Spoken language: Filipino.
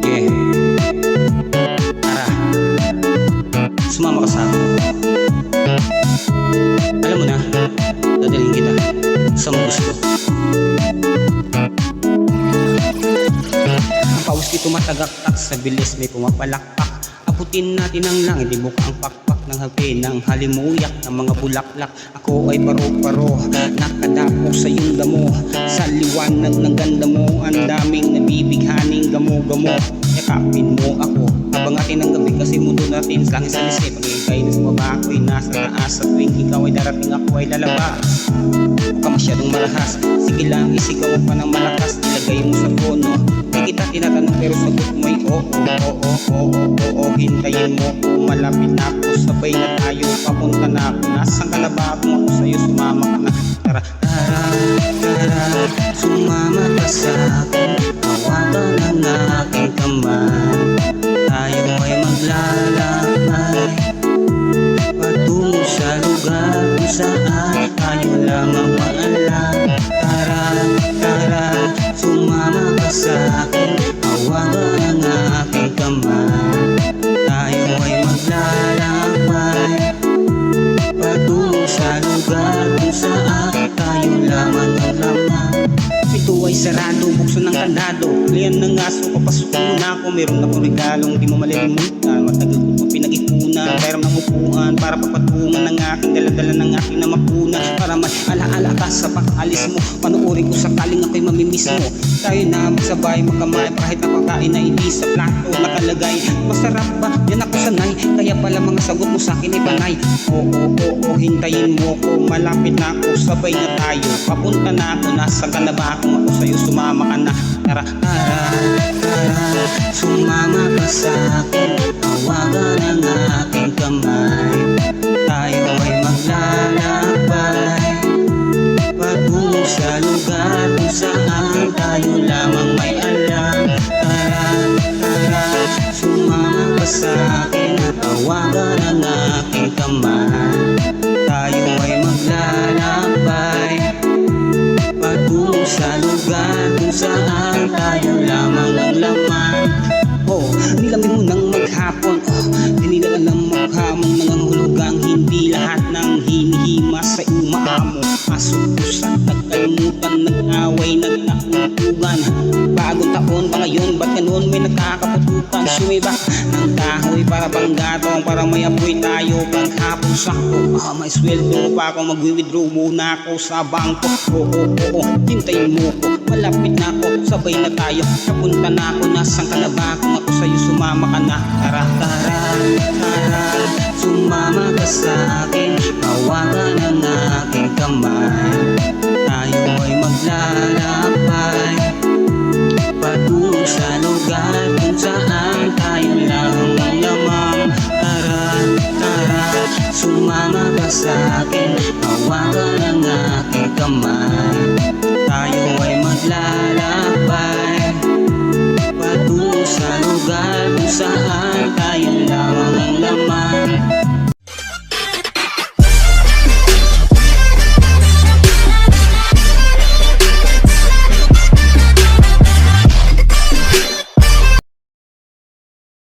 Yeah. Tara, sumama ka sa akin. Alam mo na, dadalhin kita sa mga gusto. Ang pawis di tumatagaktak, sa bilis may pumapalakpak. Abutin natin ang langit, ibuk ang pakpak ng habi, ng halimuyak ng mga bulaklak. Ako ay paro-paro, nakadapok sa iyong damo. Sa liwanag ng ganda mo, ang daming nabibighaning gamo-gamo. Yakapin mo ako, habang atin ang gabi, kasi mundo natin sa langit sa lisay. Pag-iikay na sa baba, ako'y nasa taas. At tuwing ikaw ay darating, ako ay lalabas. Huwag ka masyadong marahas, sige lang, isigaw pa ng malakas. Ilagay mo sa tono, di kita tinatanong pero sagot mo ay oo. Hintayin mo ko, malapit na ako, sabay na tayo, papunta na ako. Nasaan ka na ba ako sa'yo, sumama ka na. Tara, sumama ka sa'kin, hawakan ang aking kamay. Tayo ay maglalakbay patungo sa lugar kung saan tayo lamang maalam. Tara, sumama ka sa'kin, hawakan ang aking kamay. Tayo ay maglalakbay patungo sa lugar kung saan tayo lamang alaman. Ito ay sarado, buksan ng kandado. Liyan ng aso, papasok muna ako. Meron akong regalong di mo malilimutan. Matagal ko pa pinag-ipunan, pero ng upuan para papatungan ng aking daladala ng aking namapuna. Para may alaala ka sa pag-alis mo, panoorin ko sakaling ako'y mamimiss mo. Tayo na magsabay makamay, kahit napakain na hindi sa plato nakalagay. Masarap ba? Yan ako sanay, kaya pala mga sagot mo sa akin ay panay. Oo, hintayin mo ko, malapit na ako, sabay na tayo. Papunta na ako, nasa ka na ba ako sa'yo, sumama ka na. Tara, sumama ka sa'kin, hawakan ang aking kamay. Tayo ay maglalakbay patungo sa lugar kung saan tayo lamang may alam. Tara, sumama ka sa'kin at hawakan ang aking kamay. Tayo ay maglalakbay patungo sa lugar kung saan tayo lamang ang laman. Nilamin mo ng maghapon, dinilalan ng maghamong nangangahulugang hindi lahat ng hinihima sa umaamo. Asupusan, nagkalimutan, nag-away, nagtakutugan. Bagong taon pa ngayon, ba't ganun may nagkakaputukan? Sumibak ng kahoy para bang gatong, para may apoy tayo paghapon sakto. May sweldo pa ako, mag-withdraw muna ako sa bangko. Oo, hintayin mo ko, malapit na ako, sabay na tayo. Napunta na ako, nasaan ka na ba? Kung ako sa'yo, sumama ka na. Tara, sumama ka sa'kin, hawakan ang aking kamay. Tayo ay maglalakbay patungo sa lugar kung saan tayo lamang lamang. Tara, sumama ka sa'kin, hawakan ang aking kamay. Tayo ay maglalakbay patungo sa lugar kung saan tayo lamang ang laman.